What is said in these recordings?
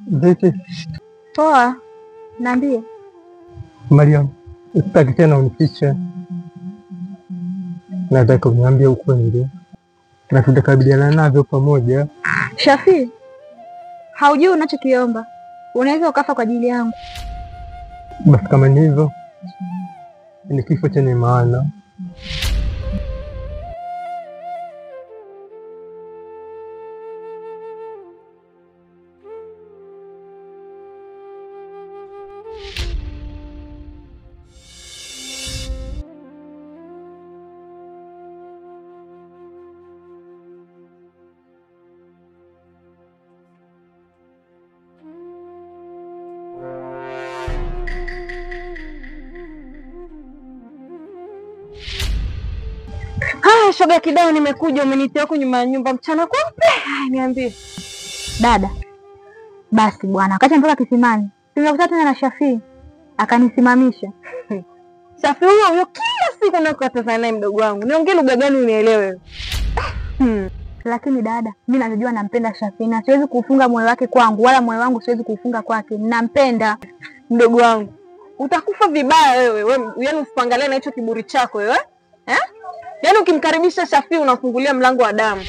Vipi? Poa. Niambie. Mariam, sitaki tena unifiche. Nataka uniambie ukweli na tutakabiliana navyo pamoja. Shafi, haujui unachokiomba. Unaweza ukafa kwa ajili yangu. Basi kama ni hivyo, ni kifo chenye maana. Shoga kidao, nimekuja umenitia huko nyuma ya nyumba mchana kweupe. Niambie. Dada. Basi bwana, akacha mpaka kisimani. Tumekutana tena na Shafi. Akanisimamisha. Shafi huyo kila siku nakutana naye mdogo wangu. Niongee lugha gani unielewe? Lakini dada, mimi najua nampenda Shafi na siwezi kufunga moyo wake kwangu wala moyo wangu siwezi kufunga kwake. Nampenda mdogo wangu. Utakufa vibaya wewe. Yaani usipangalie na hicho kiburi chako wewe. Yaani ukimkaribisha Shafi unafungulia mlango wa damu.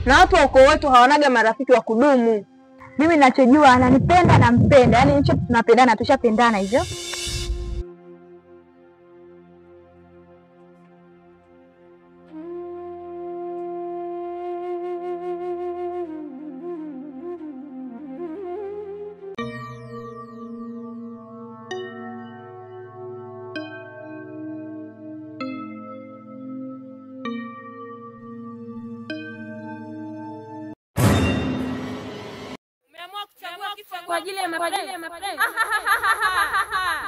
Na watu wa ukoo wetu hawanaga marafiki wa kudumu. Mimi ninachojua ananipenda nampenda. Yaani hicho tunapendana, tushapendana hivyo. Kwa ajili ya mapenzi.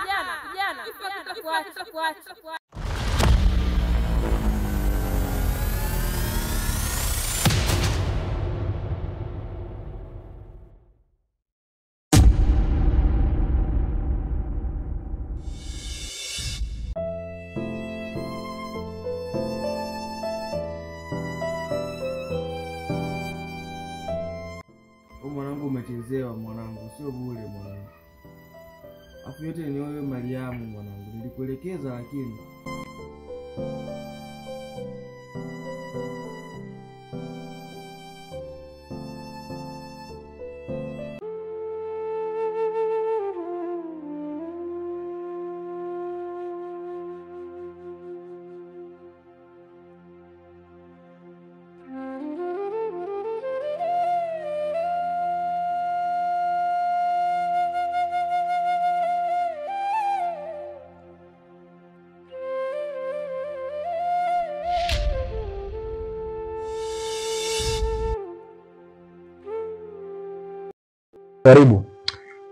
Kijana. Mwanangu umechezewa mwanangu, sio bure mwanangu. Afu yote ni wewe Mariamu mwanangu, nilikuelekeza lakini Karibu.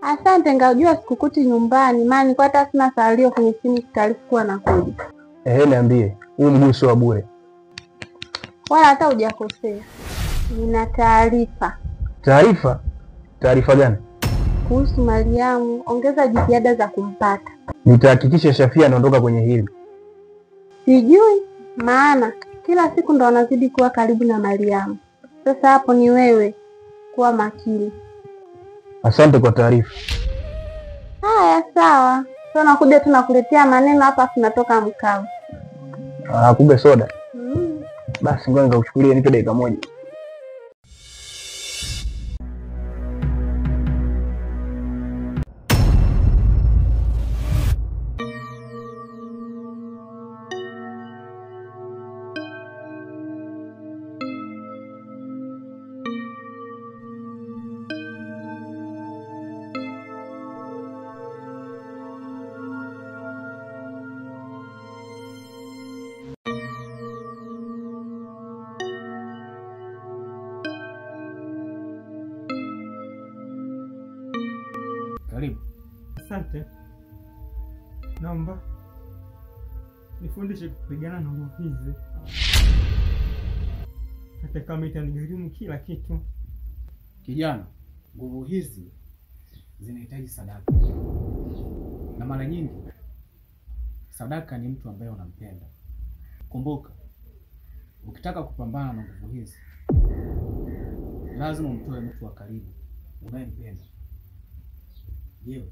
Asante, ngajua sikukuti nyumbani, maana nilikuwa hata sina salio kwenye simu taarifa kuwa nakuja. Niambie, huu mguu sio wa bure. Wala hata hujakosea. Nina taarifa. Taarifa? Taarifa gani? Kuhusu Mariamu, ongeza jitihada za kumpata. Nitahakikisha Shafia anaondoka kwenye hili. Sijui, maana kila siku ndo anazidi kuwa karibu na Mariamu. Sasa hapo ni wewe kuwa makini. Asante kwa taarifa. Haya, sawa. Sasa nakuja tunakuletea maneno hapa tunatoka mkao. Kumbe soda. Basi ngoja nikakuchukulie, nipe dakika moja. karibu. Asante. Naomba nifundishe kupigana na nguvu hizi, hata kama itanigharimu kila kitu. Kijana, nguvu hizi zinahitaji sadaka, na mara nyingi sadaka ni mtu ambaye unampenda. Kumbuka, ukitaka kupambana na nguvu hizi lazima umtoe mtu wa karibu unayempenda. Je,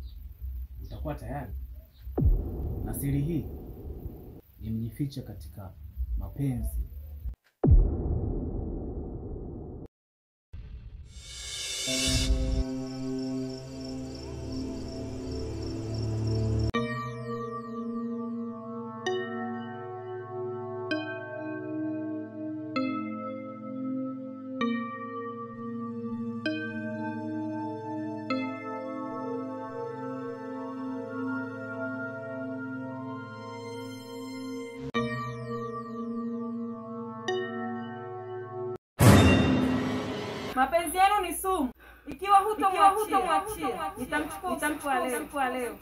utakuwa tayari? Na siri hii imjificha katika mapenzi. Mapenzi yenu ni sumu. Ikiwa hutomwachia, nitamchukua leo.